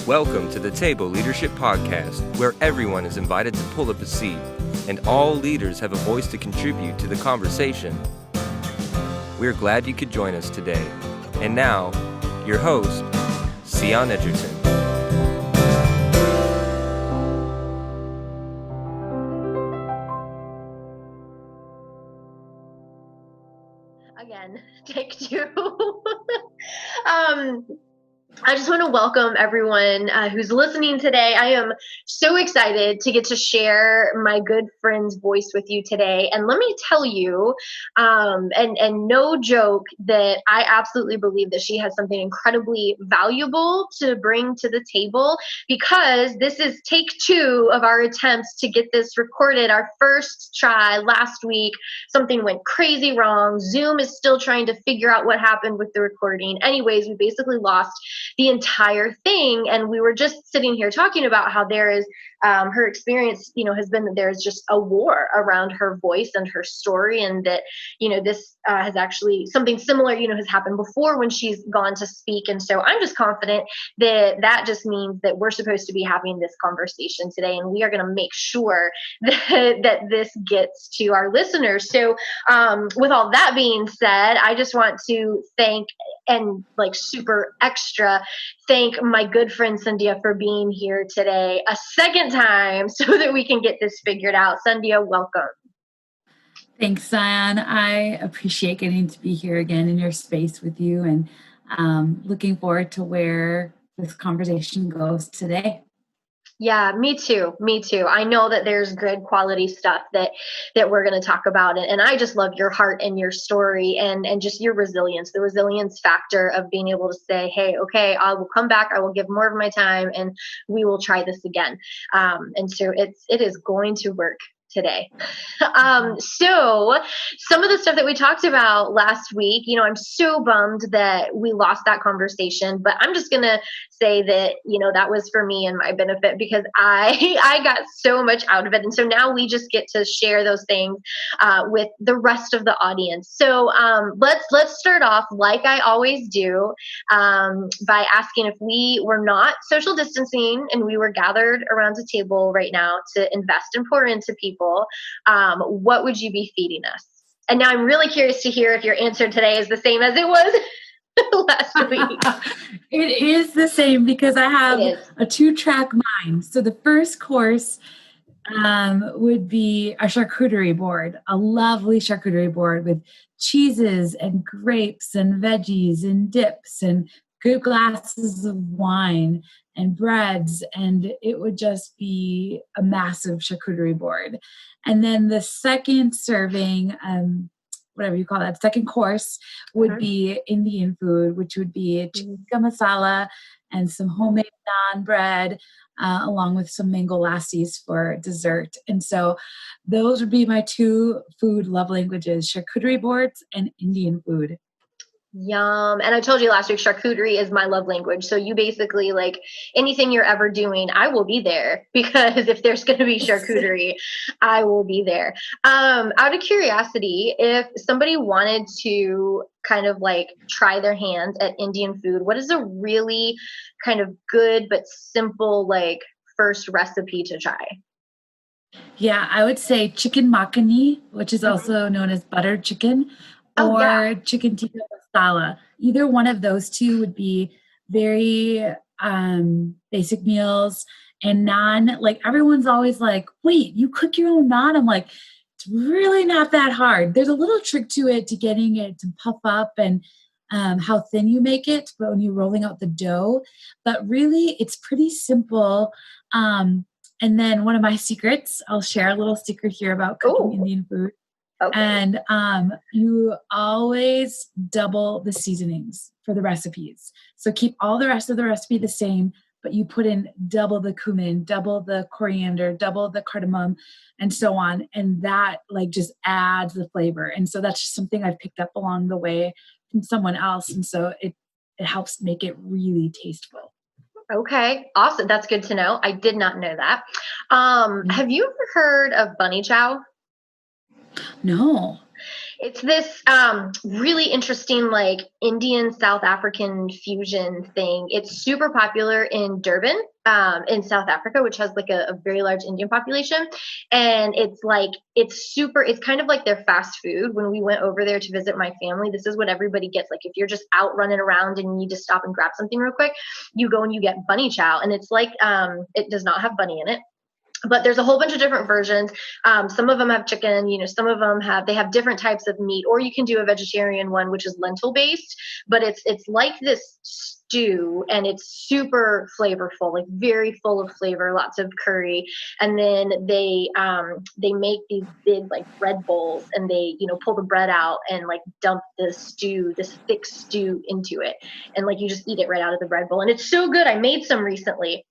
Welcome to the Table Leadership Podcast, where everyone is invited to pull up a seat, and all leaders have a voice to contribute to the conversation. We're glad you could join us today. And now, your host, Cyon Edgerton. Again, take two. I just want to welcome everyone who's listening today. I am so excited to get to share my good friend's voice with you today. And let me tell you, and no joke, that I absolutely believe that she has something incredibly valuable to bring to the table, because this is take two of our attempts to get this recorded. Our first try last week, something went crazy wrong. Zoom is still trying to figure out what happened with the recording. Anyways, we basically lost the entire thing. And we were just sitting here talking about how there is her experience, has been that there's just a war around her voice and her story. And that, this has actually something similar, has happened before when she's gone to speak. And so I'm just confident that that just means that we're supposed to be having this conversation today. And we are going to make sure that this gets to our listeners. So with all that being said, I just want to thank and super extra thank my good friend Sandhya for being here today a second time so that we can get this figured out. Sandhya, welcome. Thanks, Cyon. I appreciate getting to be here again in your space with you, and looking forward to where this conversation goes today. Yeah, me too. I know that there's good quality stuff that we're going to talk about. And I just love your heart and your story and just your resilience, the resilience factor of being able to say, hey, okay, I will come back. I will give more of my time and we will try this again. And so it is going to work today. So some of the stuff that we talked about last week, I'm so bummed that we lost that conversation, but I'm just going to say that, that was for me and my benefit, because I got so much out of it. And so now we just get to share those things with the rest of the audience. So let's start off like I always do by asking, if we were not social distancing and we were gathered around a table right now to invest and pour into people, what would you be feeding us? And now I'm really curious to hear if your answer today is the same as it was last week. It is the same, because I have a 2-track mind. So the first course would be a charcuterie board, a lovely charcuterie board with cheeses and grapes and veggies and dips and good glasses of wine and breads, and it would just be a massive charcuterie board. And then the second serving, whatever you call that, second course would be Indian food, which would be tikka masala and some homemade naan bread, along with some mango lassis for dessert. And so those would be my 2 food love languages: charcuterie boards and Indian food. Yum. And I told you last week, charcuterie is my love language. So you basically, anything you're ever doing, I will be there, because if there's going to be charcuterie, I will be there. Out of curiosity, if somebody wanted to kind of try their hands at Indian food, what is a really kind of good but simple first recipe to try? Yeah, I would say chicken makhani, which is also known as buttered chicken, or chicken tikka masala. Either one of those 2 would be very basic meals. And naan, everyone's always like, wait, you cook your own naan? I'm like, it's really not that hard. There's a little trick to it, to getting it to puff up and how thin you make it, but when you're rolling out the dough. But really, it's pretty simple. And then one of my secrets, I'll share a little secret here about cooking Indian food. Okay. And you always double the seasonings for the recipes. So keep all the rest of the recipe the same, but you put in double the cumin, double the coriander, double the cardamom, and so on. And that just adds the flavor. And so that's just something I've picked up along the way from someone else. And so it helps make it really tasteful. Okay, awesome. That's good to know. I did not know that. Have you ever heard of bunny chow? No. It's this really interesting, like Indian South African fusion thing. It's super popular in Durham, in South Africa, which has like a very large Indian population. And it's kind of like their fast food. When we went over there to visit my family, this is what everybody gets. Like if you're just out running around and you need to stop and grab something real quick, you go and you get bunny chow. And it's like, it does not have bunny in it, but there's a whole bunch of different versions. Some of them have chicken, some of them have different types of meat, or you can do a vegetarian one, which is lentil based, but it's like this stew, and it's super flavorful, like very full of flavor, lots of curry. And then they make these big like bread bowls, and they, pull the bread out and like dump this thick stew into it. And like, you just eat it right out of the bread bowl. And it's so good. I made some recently.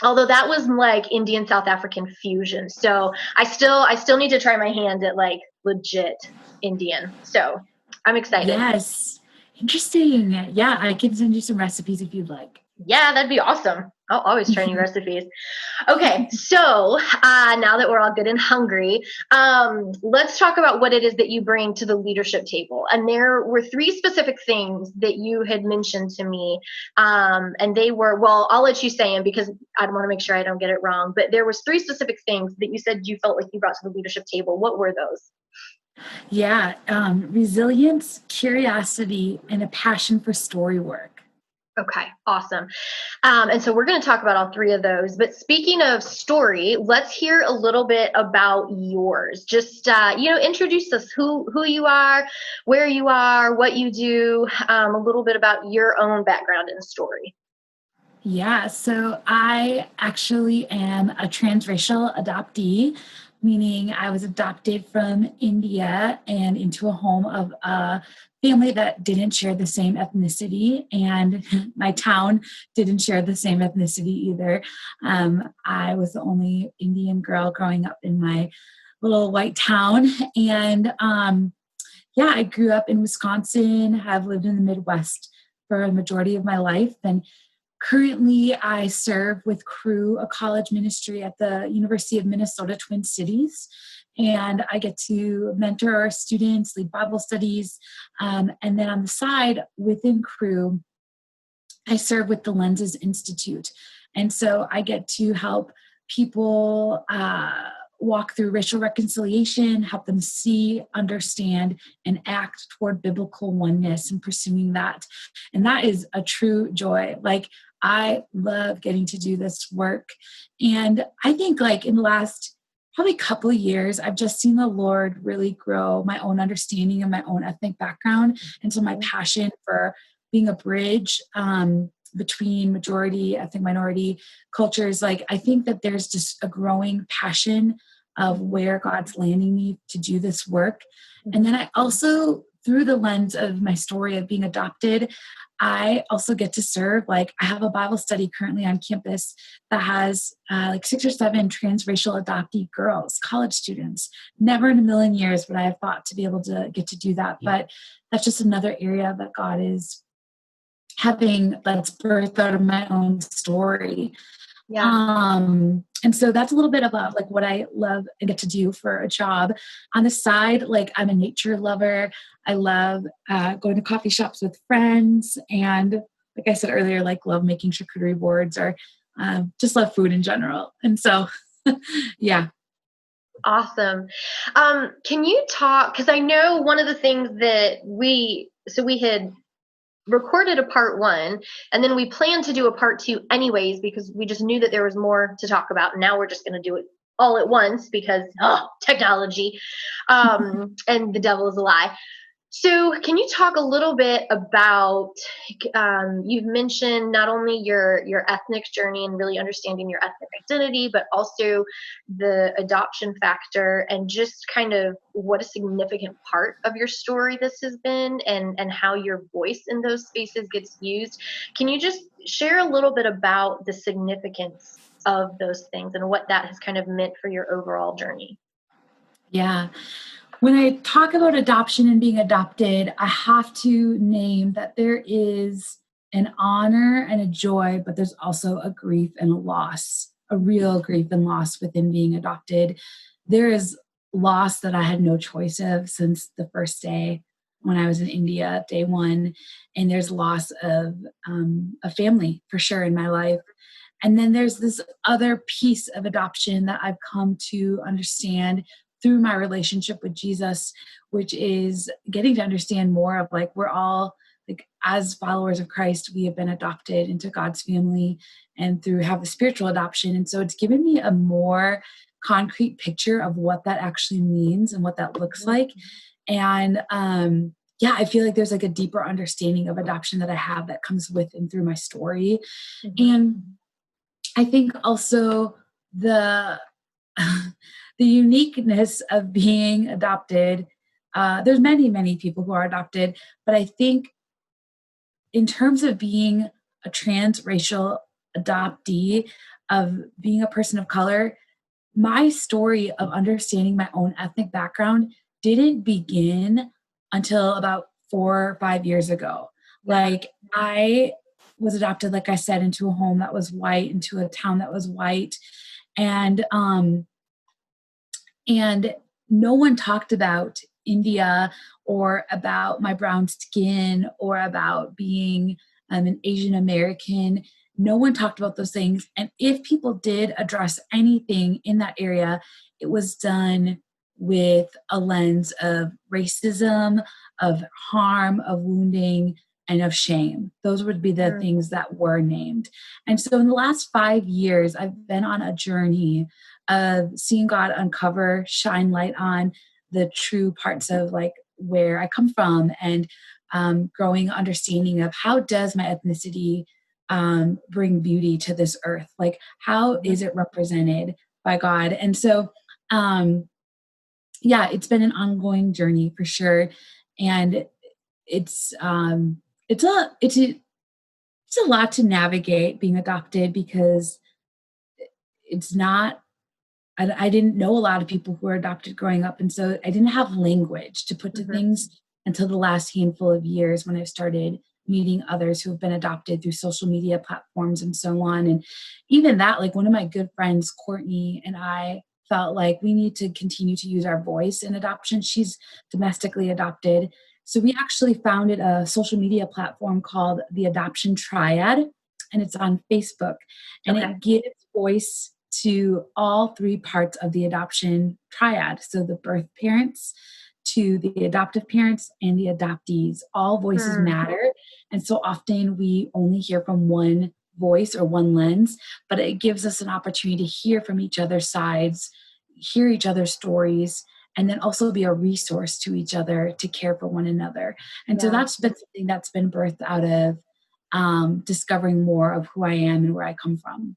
Although that was like Indian South African fusion. So I still need to try my hand at like legit Indian. So I'm excited. Yes. Interesting. Yeah, I can send you some recipes if you'd like. Yeah, that'd be awesome. I'll always try new recipes. Okay, so now that we're all good and hungry, let's talk about what it is that you bring to the leadership table. And there were 3 specific things that you had mentioned to me, and they were, well, I'll let you say them because I want to make sure I don't get it wrong. But there was 3 specific things that you said you felt like you brought to the leadership table. What were those? Yeah, resilience, curiosity, and a passion for story work. Okay, awesome. And so we're going to talk about all 3 of those. But speaking of story, let's hear a little bit about yours. Just, introduce us, who you are, where you are, what you do, a little bit about your own background and story. Yeah, so I actually am a transracial adoptee, meaning I was adopted from India and into a home of a family that didn't share the same ethnicity, and my town didn't share the same ethnicity either. I was the only Indian girl growing up in my little white town, and I grew up in Wisconsin, have lived in the Midwest for a majority of my life, and currently, I serve with Cru, a college ministry at the University of Minnesota Twin Cities, and I get to mentor our students, lead Bible studies, and then on the side within Cru, I serve with the Lenses Institute, and so I get to help people walk through racial reconciliation, help them see, understand, and act toward biblical oneness and pursuing that. And that is a true joy. Like, I love getting to do this work. And I think like in the last probably couple of years, I've just seen the Lord really grow my own understanding of my own ethnic background. And so my passion for being a bridge between majority, ethnic minority cultures, like I think that there's just a growing passion of where God's landing me to do this work. And then I also, through the lens of my story of being adopted, I also get to serve. Like I have a Bible study currently on campus that has like 6 or 7 transracial adoptee girls, college students. Never in a million years would I have thought to be able to get to do that. But that's just another area that God is having that's birthed out of my own story. Yeah. And so that's a little bit about like what I love and get to do for a job. On the side, like I'm a nature lover. I love going to coffee shops with friends. And like I said earlier, like love making charcuterie boards or just love food in general. And so, yeah. Awesome. Can you talk, because I know one of the things that we had recorded a part 1, and then we planned to do a part 2 anyways, because we just knew that there was more to talk about. And now we're just going to do it all at once because technology, and the devil is a lie. So can you talk a little bit about, you've mentioned not only your ethnic journey and really understanding your ethnic identity, but also the adoption factor and just kind of what a significant part of your story this has been and how your voice in those spaces gets used. Can you just share a little bit about the significance of those things and what that has kind of meant for your overall journey? Yeah. When I talk about adoption and being adopted, I have to name that there is an honor and a joy, but there's also a grief and a loss, a real grief and loss within being adopted. There is loss that I had no choice of since the first day when I was in India, day one. And there's loss of a family for sure in my life. And then there's this other piece of adoption that I've come to understand through my relationship with Jesus, which is getting to understand more of like, we're all like, as followers of Christ, we have been adopted into God's family and through have a spiritual adoption. And so it's given me a more concrete picture of what that actually means and what that looks like. And yeah, I feel like there's like a deeper understanding of adoption that I have that comes with and through my story. And I think also the the uniqueness of being adopted. There's many people who are adopted, but I think in terms of being a transracial adoptee, of being a person of color, my story of understanding my own ethnic background didn't begin until about 4 or 5 years ago. Like I was adopted, like I said, into a home that was white, into a town that was white. And no one talked about India or about my brown skin or about being an Asian American. No one talked about those things. And if people did address anything in that area, it was done with a lens of racism, of harm, of wounding, and of shame. Those would be the things that were named. And so in the last 5 years, I've been on a journey of seeing God uncover, shine light on the true parts of like where I come from, and growing understanding of how does my ethnicity bring beauty to this earth? Like how is it represented by God? And so, yeah, it's been an ongoing journey for sure. And it's a lot to navigate being adopted, because it's not, I didn't know a lot of people who were adopted growing up. And so I didn't have language to put to things until the last handful of years when I started meeting others who have been adopted through social media platforms and so on. And even that, like one of my good friends, Courtney, and I felt like we need to continue to use our voice in adoption. She's domestically adopted. So we actually founded a social media platform called the Adoption Triad, and it's on Facebook. And it gives voice to all 3 parts of the adoption triad. So the birth parents, to the adoptive parents, and the adoptees. All voices matter. And so often we only hear from one voice or one lens, but it gives us an opportunity to hear from each other's sides, hear each other's stories, and then also be a resource to each other to care for one another. And so that's been something that's been birthed out of discovering more of who I am and where I come from.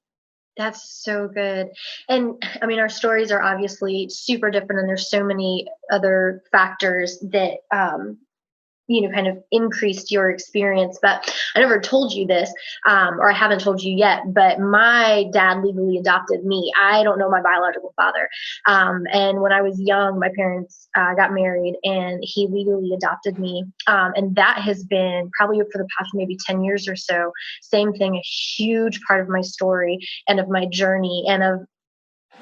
That's so good. And I mean, our stories are obviously super different, and there's so many other factors that, kind of increased your experience. But I never told you this, or I haven't told you yet, but my dad legally adopted me. I don't know my biological father. And when I was young, my parents got married, and he legally adopted me. And that has been probably for the past maybe 10 years or so. Same thing, a huge part of my story and of my journey and of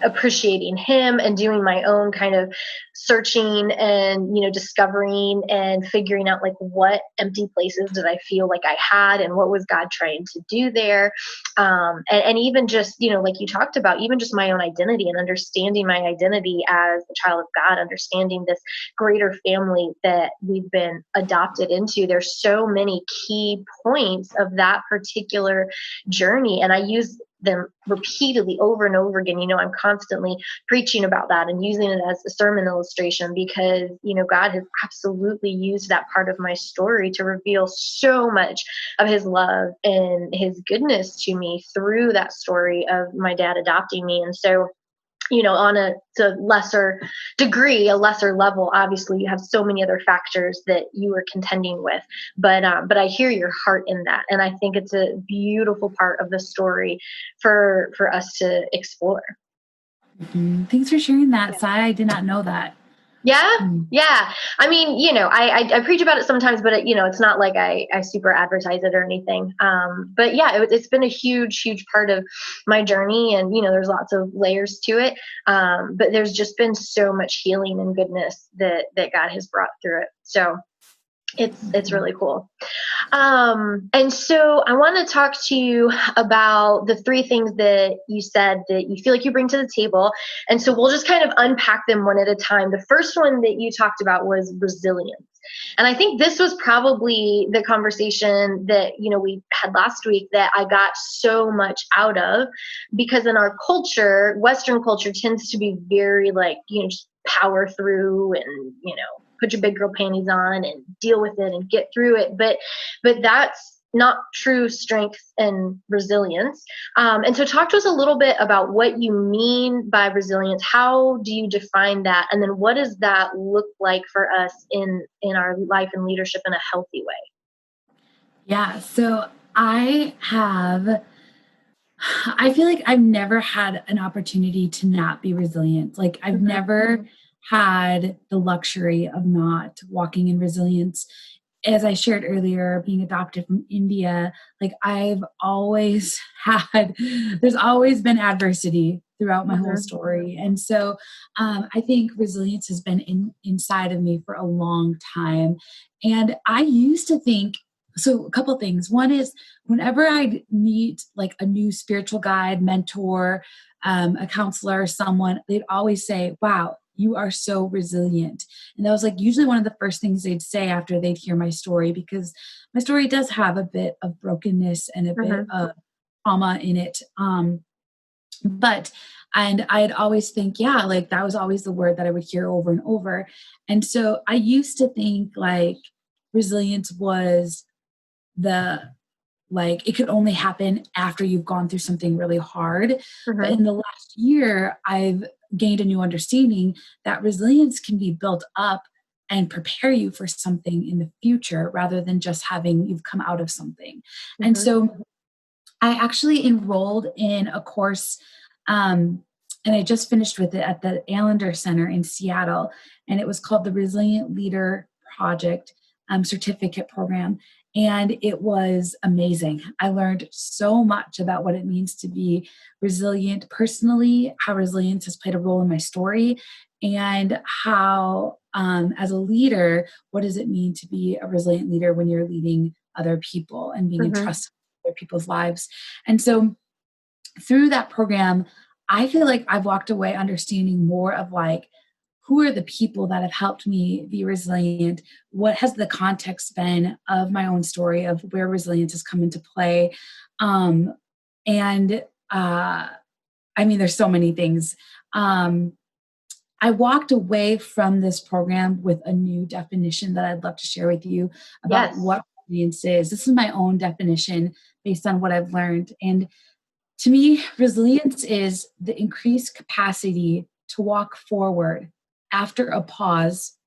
appreciating him and doing my own kind of searching and, discovering and figuring out like what empty places did I feel like I had and what was God trying to do there. And even just, like you talked about, even just my own identity and understanding my identity as a child of God, understanding this greater family that we've been adopted into. There's so many key points of that particular journey. And I use them repeatedly over and over again. I'm constantly preaching about that and using it as a sermon illustration because, God has absolutely used that part of my story to reveal so much of his love and his goodness to me through that story of my dad adopting me. And so, on a lesser degree, a lesser level, obviously you have so many other factors that you were contending with, but I hear your heart in that. And I think it's a beautiful part of the story for us to explore. Thanks for sharing that, Sai. I did not know that. Yeah. Yeah. I mean, I preach about it sometimes, but it's not like I super advertise it or anything. But yeah, it's been a huge, huge part of my journey, and there's lots of layers to it. But there's just been so much healing and goodness that God has brought through it. So it's really cool. And so I want to talk to you about the three things that you said that you feel like you bring to the table. And so we'll just kind of unpack them one at a time. The first one that you talked about was resilience. And I think this was probably the conversation that, we had last week that I got so much out of, because in our culture, Western culture tends to be very like, just power through and, put your big girl panties on and deal with it and get through it. But that's not true strength and resilience. And so talk to us a little bit about what you mean by resilience. How do you define that? And then what does that look like for us in our life and leadership in a healthy way? Yeah. So I feel like I've never had an opportunity to not be resilient. Like I've never had the luxury of not walking in resilience. As I shared earlier, being adopted from India, like I've always there's always been adversity throughout my whole story. And so I think resilience has been inside of me for a long time. And I used to think, so a couple things. One is whenever I meet like a new spiritual guide, mentor, a counselor, someone, they'd always say, wow, you are so resilient. And that was like usually one of the first things they'd say after they'd hear my story, because my story does have a bit of brokenness and a bit of trauma in it. And I'd always think, yeah, like that was always the word that I would hear over and over. And so I used to think like resilience was it could only happen after you've gone through something really hard. But in the last year, I've gained a new understanding that resilience can be built up and prepare you for something in the future rather than just having you've come out of something. And so I actually enrolled in a course, and I just finished with it at the Allender Center in Seattle, and it was called the Resilient Leader Project certificate program. And it was amazing. I learned so much about what it means to be resilient personally, how resilience has played a role in my story, and how, as a leader, what does it mean to be a resilient leader when you're leading other people and being entrusted with other people's lives. And so through that program, I feel like I've walked away understanding more of like, who are the people that have helped me be resilient? What has the context been of my own story of where resilience has come into play? I mean, there's so many things. I walked away from this program with a new definition that I'd love to share with you about what resilience is. This is my own definition based on what I've learned. And to me, resilience is the increased capacity to walk forward after a pause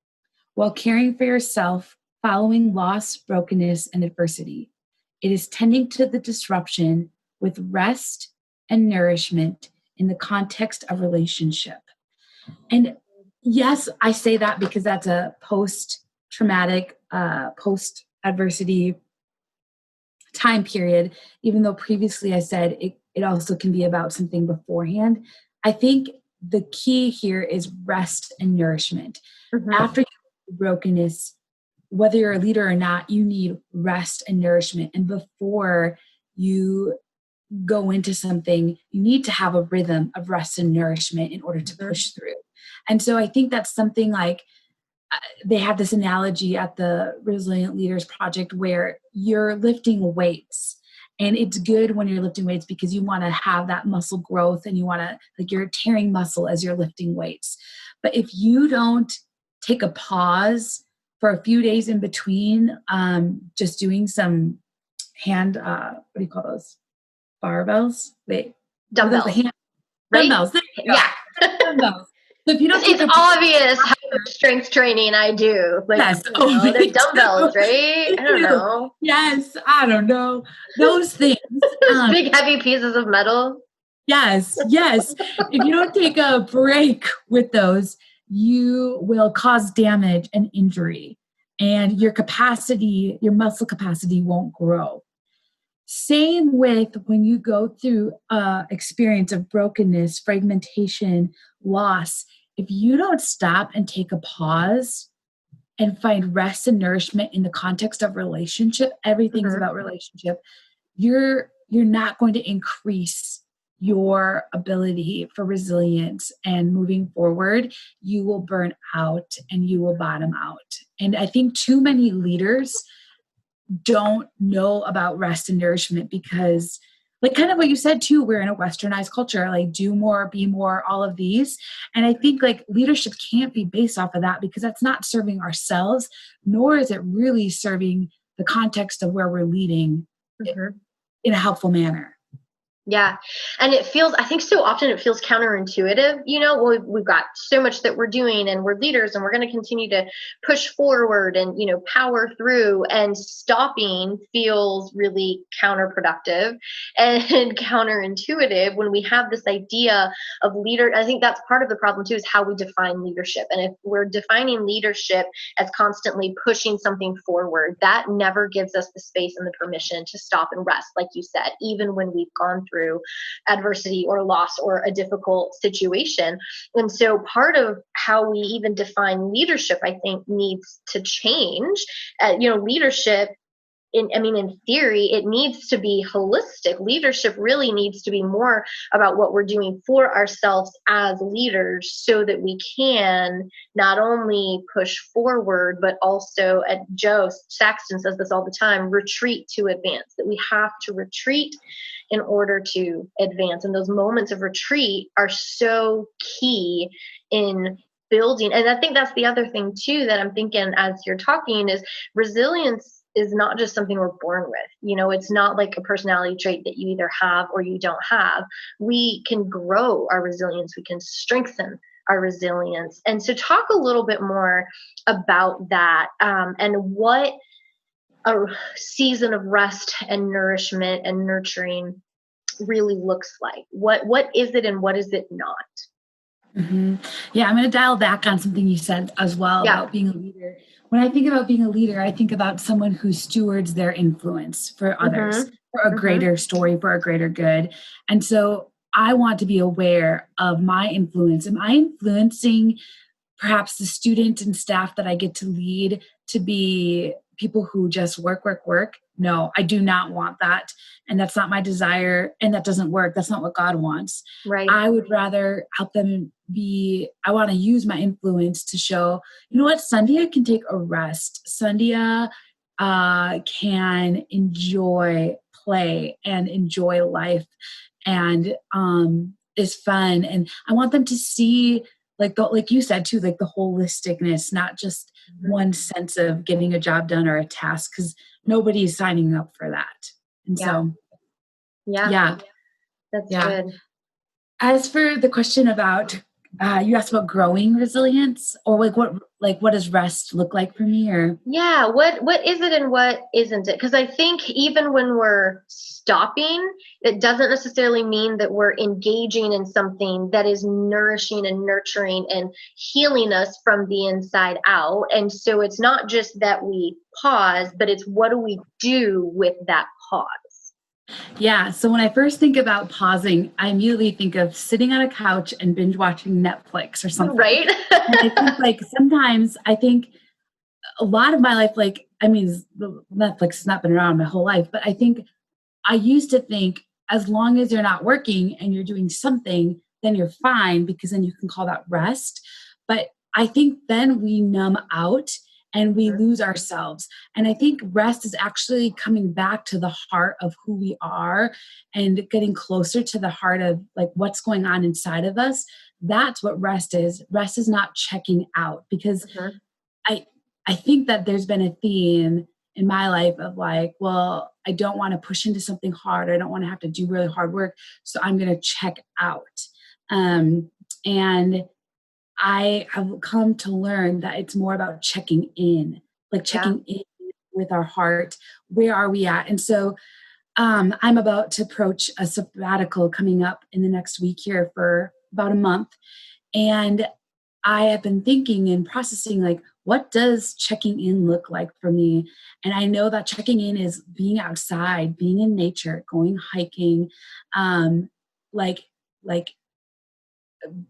while caring for yourself following loss, brokenness, and adversity. It is tending to the disruption with rest and nourishment in the context of relationship. And yes, I say that because that's a post-traumatic, post-adversity time period, even though previously I said it also can be about something beforehand. I think the key here is rest and nourishment. After brokenness, whether you're a leader or not, you need rest and nourishment. And before you go into something, you need to have a rhythm of rest and nourishment in order to push through. And so I think that's something like they had this analogy at the Resilient Leaders Project where you're lifting weights. And it's good when you're lifting weights because you want to have that muscle growth and you want to, like, you're tearing muscle as you're lifting weights. But if you don't take a pause for a few days in between, just doing some hand, what do you call those? Barbells? Wait. Dumbbells. Right? Dumbbells. Yeah. Dumbbells. So if you don't it's obvious how much strength training I do. Like, yes. They're dumbbells, right? I don't know. Yes, I don't know. Those things. Those big heavy pieces of metal. Yes. If you don't take a break with those, you will cause damage and injury, and your muscle capacity won't grow. Same with when you go through experience of brokenness, fragmentation, loss. If you don't stop and take a pause and find rest and nourishment in the context of relationship, everything's about relationship, you're not going to increase your ability for resilience and moving forward. You will burn out and you will bottom out. And I think too many leaders don't know about rest and nourishment because, like, kind of what you said too, we're in a westernized culture, like do more, be more, all of these. And I think like leadership can't be based off of that because that's not serving ourselves, nor is it really serving the context of where we're leading in a helpful manner. Yeah. And I think so often it feels counterintuitive. We've got so much that we're doing and we're leaders and we're going to continue to push forward and, power through, and stopping feels really counterproductive and counterintuitive when we have this idea of leader. I think that's part of the problem too, is how we define leadership. And if we're defining leadership as constantly pushing something forward, that never gives us the space and the permission to stop and rest, like you said, even when we've gone through adversity or loss or a difficult situation. And so part of how we even define leadership, I think, needs to change. Leadership, in theory, it needs to be holistic. Leadership really needs to be more about what we're doing for ourselves as leaders so that we can not only push forward, but also, Joe Saxton says this all the time, retreat to advance, that we have to retreat in order to advance. And those moments of retreat are so key in building. And I think that's the other thing too, that I'm thinking as you're talking, is resilience is not just something we're born with. It's not like a personality trait that you either have or you don't have. We can grow our resilience. We can strengthen our resilience. And so talk a little bit more about that, and what a season of rest and nourishment and nurturing really looks like. What is it and what is it not? Mm-hmm. Yeah, I'm going to dial back on something you said as well about being a leader. When I think about being a leader, I think about someone who stewards their influence for others, for a greater story, for a greater good. And so I want to be aware of my influence. Am I influencing perhaps the student and staff that I get to lead to be people who just work? No, I do not want that. And that's not my desire. And that doesn't work. That's not what God wants. Right. I would rather help them I want to use my influence to show, you know what, Sandhya can take a rest. Sandhya can enjoy play and enjoy life and is fun. And I want them to see, like you said too, like the holisticness, not just one sense of getting a job done or a task, because nobody's signing up for that. And so, that's good. As for the question about, you asked about growing resilience, or what does rest look like for me? Or what is it and what isn't it? Because I think even when we're stopping, it doesn't necessarily mean that we're engaging in something that is nourishing and nurturing and healing us from the inside out. And so it's not just that we pause, but it's what do we do with that pause? Yeah. So when I first think about pausing, I immediately think of sitting on a couch and binge watching Netflix or something. Right. And I think sometimes I think a lot of my life, Netflix has not been around my whole life, but I think I used to think as long as you're not working and you're doing something, then you're fine, because then you can call that rest. But I think then we numb out and we lose ourselves. And I think rest is actually coming back to the heart of who we are and getting closer to the heart of like what's going on inside of us. That's what rest is. Rest is not checking out, because I think that there's been a theme in my life of like, well, I don't want to push into something hard. I don't want to have to do really hard work. So I'm going to check out. And I have come to learn that it's more about checking in with our heart. Where are we at? And so I'm about to approach a sabbatical coming up in the next week here for about a month. And I have been thinking and processing, like, what does checking in look like for me? And I know that checking in is being outside, being in nature, going hiking, um, like, like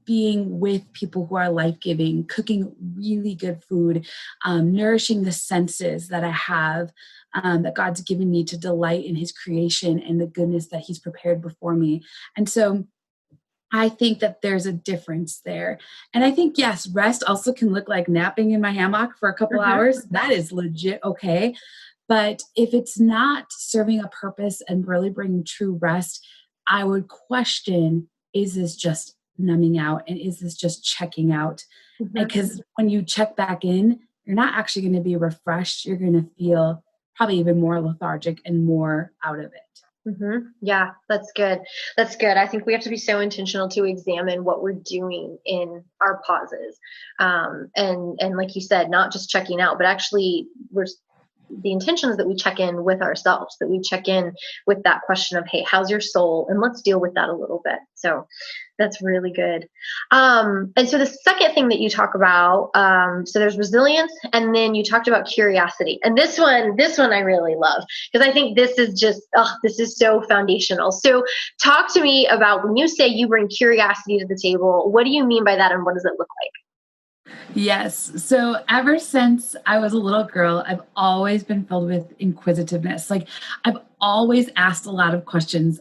being with people who are life-giving, cooking really good food, nourishing the senses that I have, that God's given me to delight in his creation and the goodness that he's prepared before me. And so I think that there's a difference there. And I think, yes, rest also can look like napping in my hammock for a couple hours. That is legit okay. But if it's not serving a purpose and really bringing true rest, I would question, is this just numbing out? And is this just checking out? Because when you check back in, you're not actually going to be refreshed. You're going to feel probably even more lethargic and more out of it. Yeah, that's good. That's good. I think we have to be so intentional to examine what we're doing in our pauses. And like you said, not just checking out, but actually the intention is that we check in with ourselves, that we check in with that question of, hey, how's your soul? And let's deal with that a little bit. So that's really good. And so the second thing that you talk about, so there's resilience, and then you talked about curiosity. And this one I really love, because I think this is just, this is so foundational. So talk to me about, when you say you bring curiosity to the table, what do you mean by that, and what does it look like? Yes. So ever since I was a little girl, I've always been filled with inquisitiveness. Like, I've always asked a lot of questions.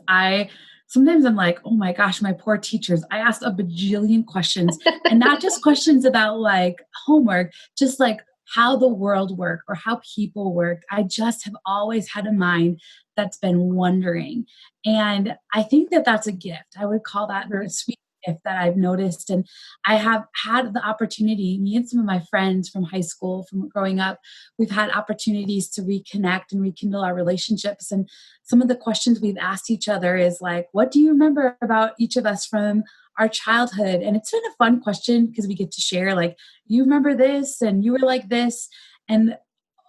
Sometimes I'm like, oh my gosh, my poor teachers. I asked a bajillion questions, and not just questions about like homework, just like how the world worked or how people work. I just have always had a mind that's been wondering. And I think that that's a gift. I would call that a sweet gift that I've noticed. And I have had the opportunity, me and some of my friends from high school, from growing up, we've had opportunities to reconnect and rekindle our relationships. And some of the questions we've asked each other is like, what do you remember about each of us from our childhood? And it's been a fun question because we get to share, like, you remember this and you were like this. And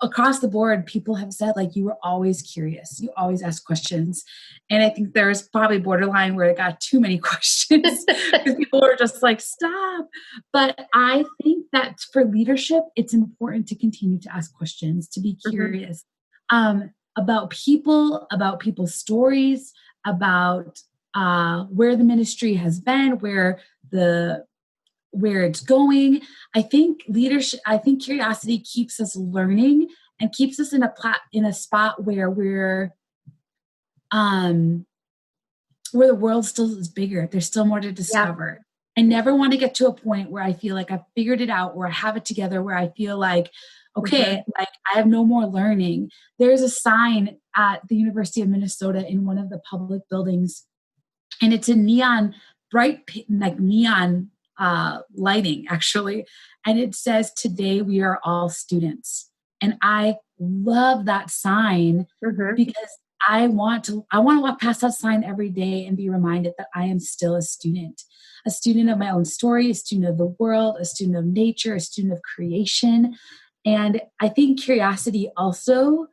across the board, people have said, like, you were always curious. You always ask questions. And I think there's probably borderline where I got too many questions because people are just like, stop. But I think that for leadership, it's important to continue to ask questions, to be curious about people, about people's stories, about where the ministry has been, where it's going. I think curiosity keeps us learning and keeps us in a spot where where the world still is bigger. There's still more to discover. Yeah. I never want to get to a point where I feel like I've figured it out, where I have it together, where I feel like, okay, like I have no more learning. There's a sign at the University of Minnesota in one of the public buildings, and it's a bright neon lighting, actually. And it says, today we are all students. And I love that sign because I want to walk past that sign every day and be reminded that I am still a student of my own story, a student of the world, a student of nature, a student of creation. And I think curiosity also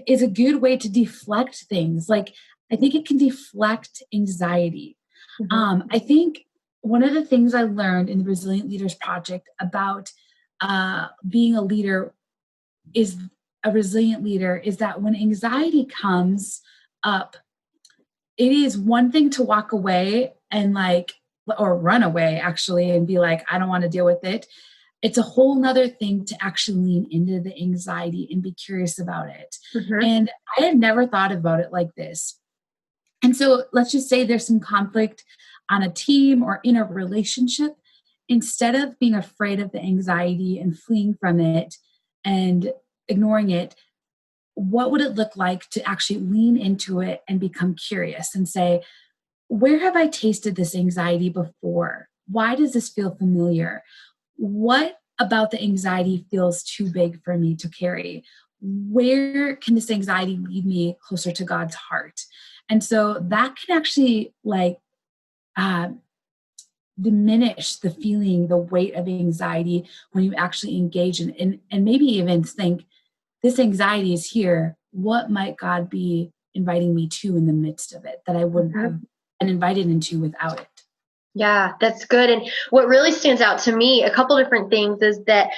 is a good way to deflect things. Like, I think it can deflect anxiety. I think one of the things I learned in the Resilient Leaders Project about being a leader, is a resilient leader, is that when anxiety comes up, it is one thing to walk away and or run away actually and be like, I don't want to deal with it. It's a whole nother thing to actually lean into the anxiety and be curious about it. And I had never thought about it like this. And so let's just say there's some conflict on a team or in a relationship. Instead of being afraid of the anxiety and fleeing from it and ignoring it, what would it look like to actually lean into it and become curious and say, where have I tasted this anxiety before? Why does this feel familiar? What about the anxiety feels too big for me to carry? Where can this anxiety lead me closer to God's heart? And so that can actually diminish the feeling, the weight of anxiety when you actually engage in, and maybe even think, this anxiety is here. What might God be inviting me to in the midst of it that I wouldn't have been invited into without it? Yeah, that's good. And what really stands out to me, a couple different things, is that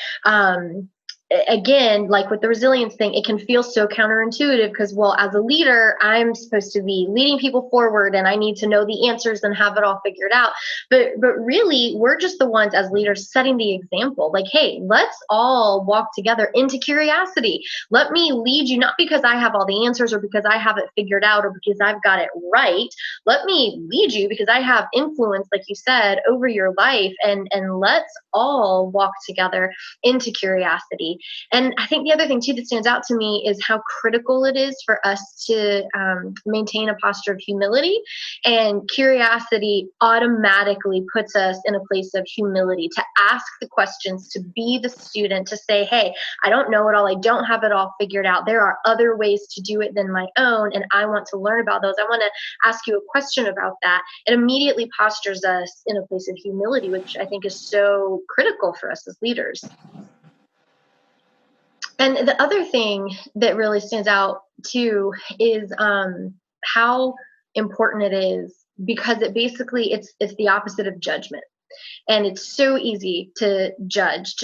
again, like with the resilience thing, it can feel so counterintuitive because, well, as a leader, I'm supposed to be leading people forward and I need to know the answers and have it all figured out. But really, we're just the ones as leaders setting the example. Like, hey, let's all walk together into curiosity. Let me lead you, not because I have all the answers or because I have it figured out or because I've got it right. Let me lead you because I have influence, like you said, over your life. And let's all walk together into curiosity. And I think the other thing too that stands out to me is how critical it is for us to maintain a posture of humility. And curiosity automatically puts us in a place of humility, to ask the questions, to be the student, to say, hey, I don't know it all. I don't have it all figured out. There are other ways to do it than my own. And I want to learn about those. I want to ask you a question about that. It immediately postures us in a place of humility, which I think is so critical for us as leaders. And the other thing that really stands out too is how important it is, because it's the opposite of judgment. And it's so easy to judge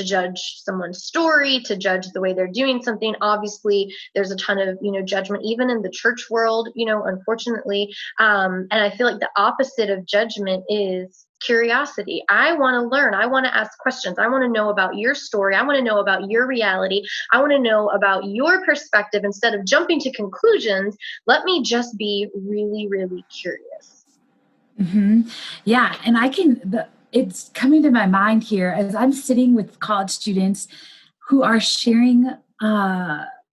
someone's story, to judge the way they're doing something. Obviously, there's a ton of, judgment, even in the church world, unfortunately. And I feel like the opposite of judgment is curiosity. I want to learn. I want to ask questions. I want to know about your story. I want to know about your reality. I want to know about your perspective. Instead of jumping to conclusions, let me just be really, really curious. Mm-hmm. Yeah. And it's coming to my mind here as I'm sitting with college students who are sharing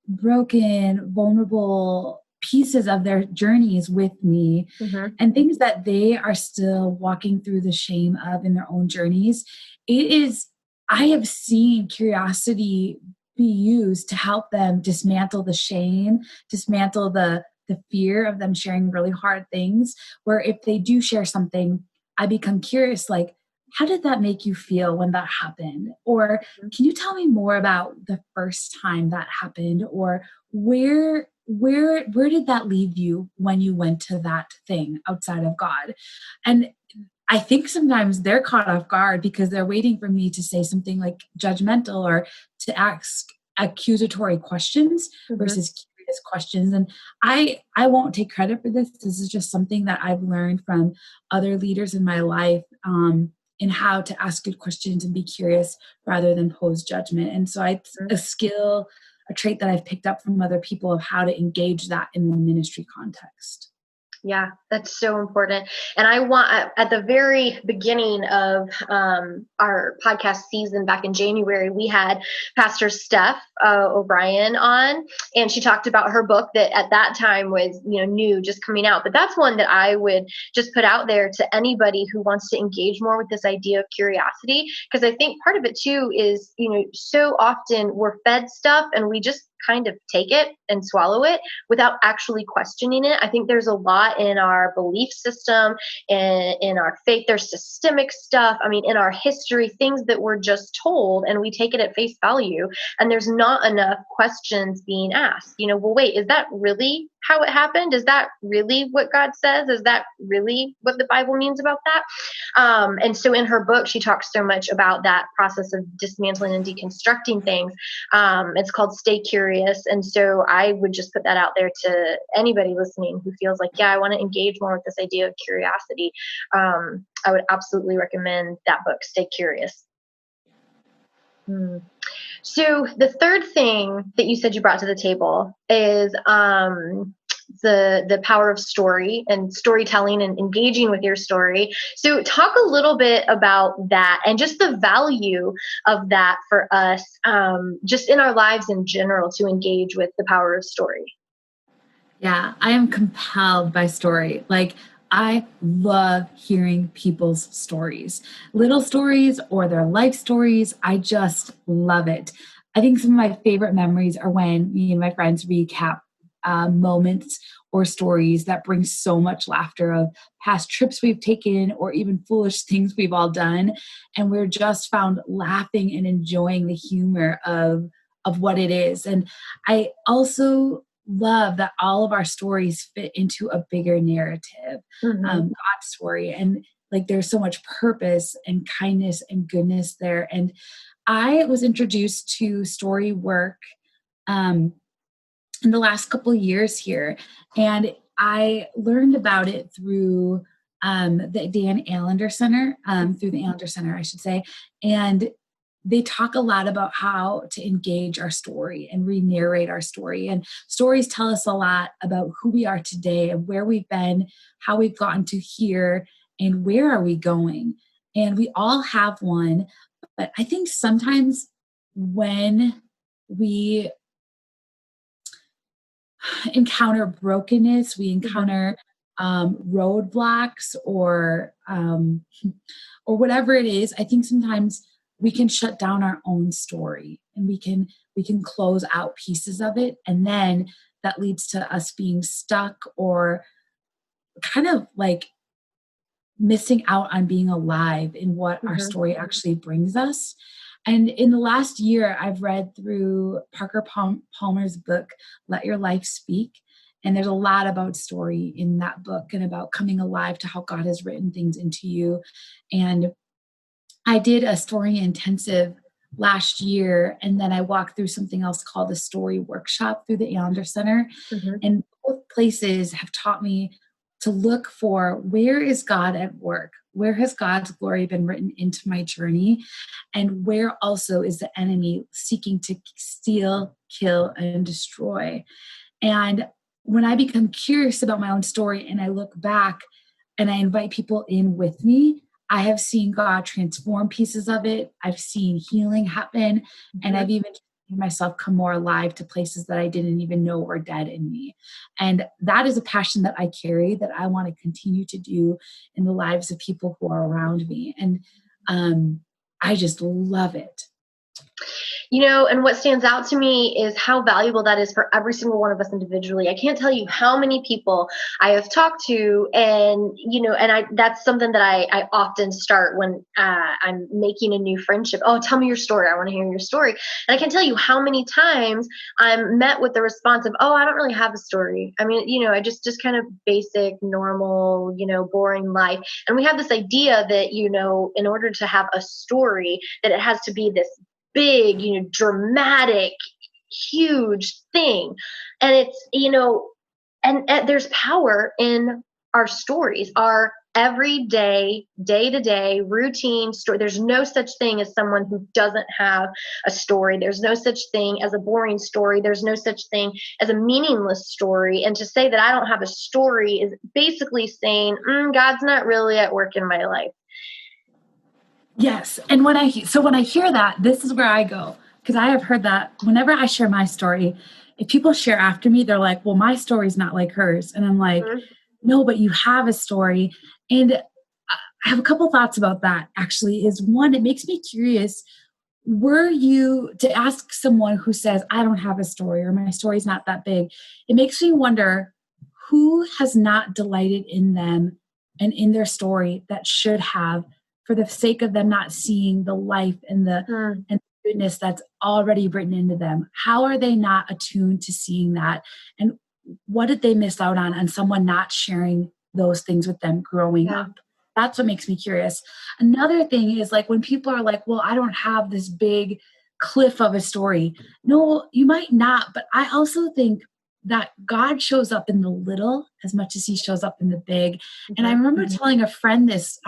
broken, vulnerable pieces of their journeys with me, Mm-hmm. and things that they are still walking through the shame of in their own journeys. I have seen curiosity be used to help them dismantle the shame, dismantle the fear of them sharing really hard things, where if they do share something, I become curious, like, how did that make you feel when that happened? Or can you tell me more about the first time that happened? Or where did that leave you when you went to that thing outside of God? And I think sometimes they're caught off guard because they're waiting for me to say something like judgmental or to ask accusatory questions versus curious questions. And I won't take credit for this. This is just something that I've learned from other leaders in my life, in how to ask good questions and be curious rather than pose judgment. And so it's a trait that I've picked up from other people of how to engage that in the ministry context. Yeah, that's so important. And I want, at the very beginning of our podcast season back in January, we had Pastor Steph O'Brien on, and she talked about her book that at that time was, new, just coming out. But that's one that I would just put out there to anybody who wants to engage more with this idea of curiosity. Because I think part of it too is, so often we're fed stuff and we just kind of take it and swallow it without actually questioning it. I think there's a lot in our belief system and in our faith. There's systemic stuff. I mean, in our history, things that we're just told and we take it at face value. And there's not enough questions being asked. Well, wait, is that really how it happened? Is that really what God says? Is that really what the Bible means about that? And so in her book, she talks so much about that process of dismantling and deconstructing things. It's called Stay Curious. And so I would just put that out there to anybody listening who feels like, yeah, I want to engage more with this idea of curiosity. I would absolutely recommend that book, Stay Curious. So the third thing that you said you brought to the table is the power of story and storytelling and engaging with your story. So talk a little bit about that and just the value of that for us, just in our lives in general, to engage with the power of story. Yeah, I am compelled by story. Like, I love hearing people's stories, little stories or their life stories. I just love it. I think some of my favorite memories are when me and my friends recap moments or stories that bring so much laughter of past trips we've taken or even foolish things we've all done. And we're just found laughing and enjoying the humor of what it is. And I also love that all of our stories fit into a bigger narrative, God's story. And like there's so much purpose and kindness and goodness there. And I was introduced to story work in the last couple of years here, and I learned about it through the Dan Allender Center, through the Allender Center, I should say. And they talk a lot about how to engage our story and re-narrate our story. And stories tell us a lot about who we are today and where we've been, how we've gotten to here, and where are we going. And we all have one. But I think sometimes when we encounter brokenness, we encounter roadblocks or whatever it is, I think sometimes we can shut down our own story and we can close out pieces of it, and then that leads to us being stuck or kind of like missing out on being alive in what our story actually brings us. And in the last year, I've read through Parker Palmer's book, Let Your Life Speak. And there's a lot about story in that book and about coming alive to how God has written things into you. And I did a story intensive last year, and then I walked through something else called a story workshop through the Allender Center. And both places have taught me to look for, where is God at work? Where has God's glory been written into my journey? And where also is the enemy seeking to steal, kill, and destroy? And when I become curious about my own story and I look back and I invite people in with me, I have seen God transform pieces of it. I've seen healing happen. And I've even seen myself come more alive to places that I didn't even know were dead in me. And that is a passion that I carry, that I want to continue to do in the lives of people who are around me. And I just love it. You know, and what stands out to me is how valuable that is for every single one of us individually. I can't tell you how many people I have talked to, and, you know, and that's something that I often start when I'm making a new friendship. Oh, tell me your story. I want to hear your story. And I can tell you how many times I'm met with the response of, oh, I don't really have a story. I mean, you know, I just kind of basic, normal, you know, boring life. And we have this idea that, you know, in order to have a story, that it has to be this big, you know, dramatic, huge thing. And it's, you know, and there's power in our stories, our everyday, day-to-day routine story. There's no such thing as someone who doesn't have a story. There's no such thing as a boring story. There's no such thing as a meaningless story. And to say that I don't have a story is basically saying, God's not really at work in my life. Yes. And when I hear that, this is where I go, because I have heard that whenever I share my story, if people share after me, they're like, well, my story's not like hers. And I'm like, no, but you have a story. And I have a couple thoughts about that, actually. Is one, it makes me curious, were you to ask someone who says, I don't have a story, or my story's not that big, it makes me wonder who has not delighted in them and in their story that should have, for the sake of them not seeing the life and the and goodness that's already written into them. How are they not attuned to seeing that? And what did they miss out on someone not sharing those things with them growing up? That's what makes me curious. Another thing is, like, when people are like, well, I don't have this big cliff of a story. No, you might not. But I also think that God shows up in the little as much as he shows up in the big. And I remember telling a friend this,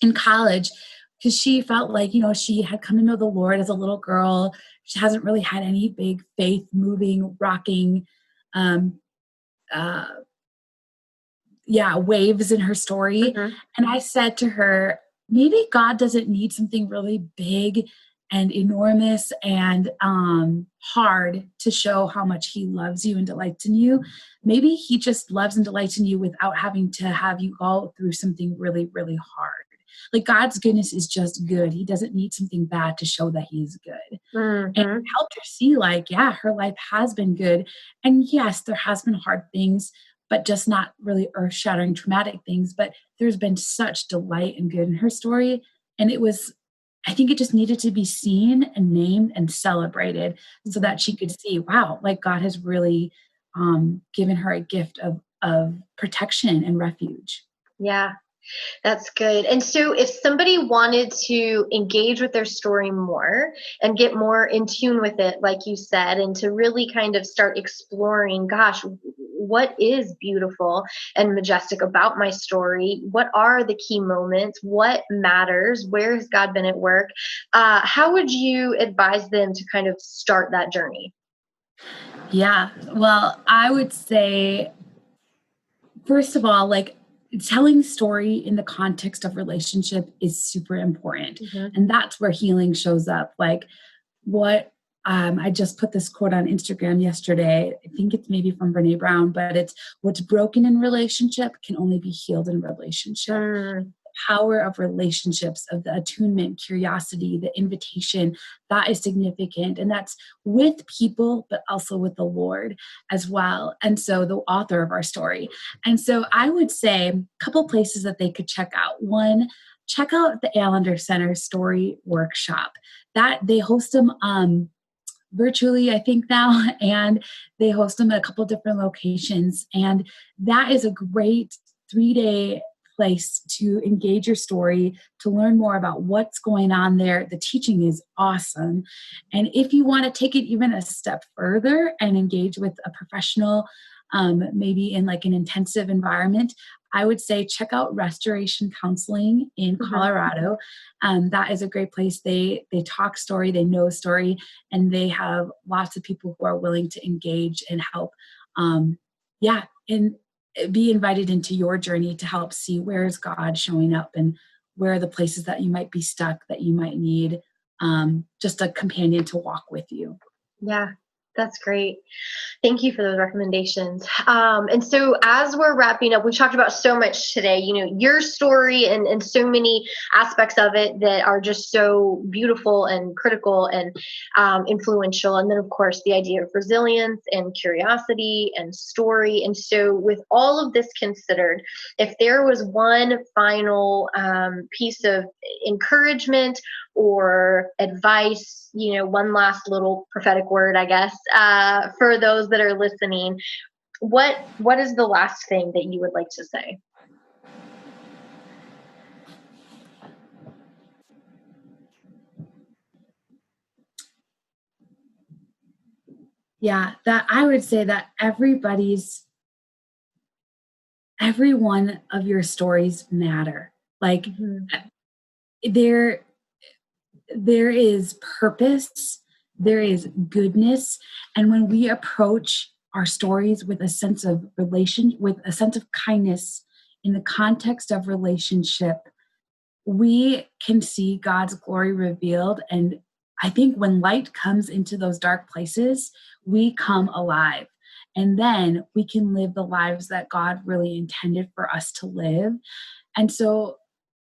in college, because she felt like, you know, she had come to know the Lord as a little girl. She hasn't really had any big faith moving, rocking, waves in her story. And I said to her, maybe God doesn't need something really big and enormous and hard to show how much he loves you and delights in you. Maybe he just loves and delights in you without having to have you go through something really, really hard. Like, God's goodness is just good. He doesn't need something bad to show that he's good. And it helped her see, like, yeah, her life has been good. And yes, there has been hard things, but just not really earth-shattering traumatic things. But there's been such delight and good in her story. And I think it just needed to be seen and named and celebrated so that she could see, wow, like, God has really given her a gift of protection and refuge. Yeah. That's good. And so if somebody wanted to engage with their story more and get more in tune with it, like you said, and to really kind of start exploring, gosh, what is beautiful and majestic about my story? What are the key moments? What matters? Where has God been at work? How would you advise them to kind of start that journey? Yeah. Well, I would say, first of all, like telling story in the context of relationship is super important. Mhm. And that's where healing shows up. Like what I just put this quote on Instagram yesterday. I think it's maybe from Brene Brown, but it's what's broken in relationship can only be healed in relationship. Mm. Power of relationships, of the attunement, curiosity, the invitation, that is significant. And that's with people, but also with the Lord as well. And so the author of our story. And so I would say a couple places that they could check out. One, check out the Allender Center Story Workshop. That they host them virtually, I think now, and they host them at a couple different locations. And that is a great 3-day place to engage your story, to learn more about what's going on there. The teaching is awesome. And if you want to take it even a step further and engage with a professional, maybe in like an intensive environment, I would say check out Restoration Counseling in Colorado. That is a great place. They talk story, they know story, and they have lots of people who are willing to engage and help. And be invited into your journey to help see where is God showing up and where are the places that you might be stuck, that you might need just a companion to walk with you. Yeah, that's great. Thank you for those recommendations. And so as we're wrapping up, we talked about so much today, your story and so many aspects of it that are just so beautiful and critical and influential. And then, of course, the idea of resilience and curiosity and story. And so with all of this considered, if there was one final piece of encouragement or advice, one last little prophetic word, I guess, for those that are listening, what is the last thing that you would like to say? Yeah, that I would say that every one of your stories matter. Like there is purpose, there is goodness. And when we approach our stories with a sense of with a sense of kindness in the context of relationship, we can see God's glory revealed. And I think when light comes into those dark places, we come alive. And then we can live the lives that God really intended for us to live. And so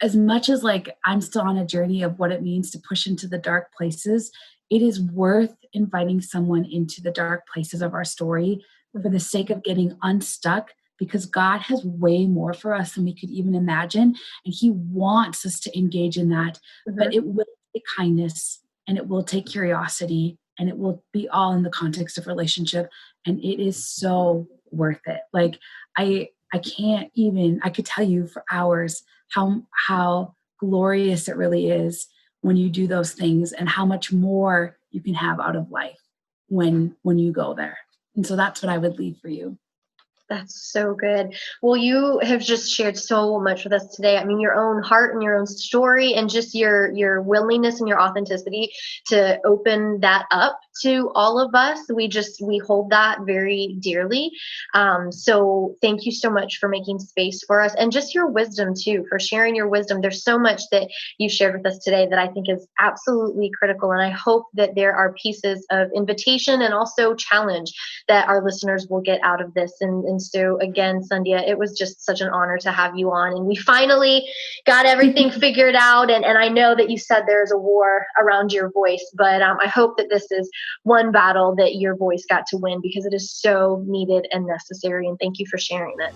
as much as like I'm still on a journey of what it means to push into the dark places, it is worth inviting someone into the dark places of our story for the sake of getting unstuck, because God has way more for us than we could even imagine. And he wants us to engage in that, but it will take kindness and it will take curiosity and it will be all in the context of relationship. And it is so worth it. Like I could tell you for hours how glorious it really is when you do those things and how much more you can have out of life when you go there. And so that's what I would leave for you. That's so good. Well, you have just shared so much with us today. I mean, your own heart and your own story and just your willingness and your authenticity to open that up to all of us. We hold that very dearly. So thank you so much for making space for us and just your wisdom too, for sharing your wisdom. There's so much that you shared with us today that I think is absolutely critical. And I hope that there are pieces of invitation and also challenge that our listeners will get out of this. And so again, Sandhya, it was just such an honor to have you on. And we finally got everything figured out. And I know that you said there's a war around your voice, but I hope that this is one battle that your voice got to win, because it is so needed and necessary. And thank you for sharing it.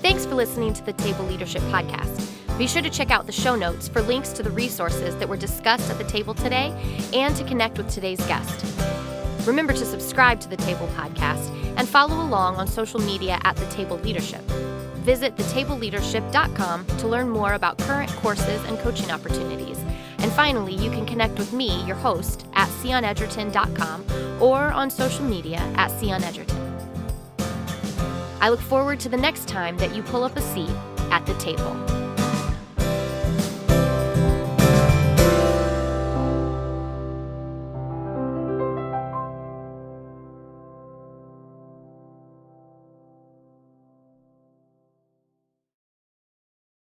Thanks for listening to the Table Leadership Podcast. Be sure to check out the show notes for links to the resources that were discussed at the table today and to connect with today's guest. Remember to subscribe to the Table Podcast and follow along on social media at The Table Leadership. Visit thetableleadership.com to learn more about current courses and coaching opportunities. And finally, you can connect with me, your host, at sionedgerton.com or on social media at sionedgerton. I look forward to the next time that you pull up a seat at the table.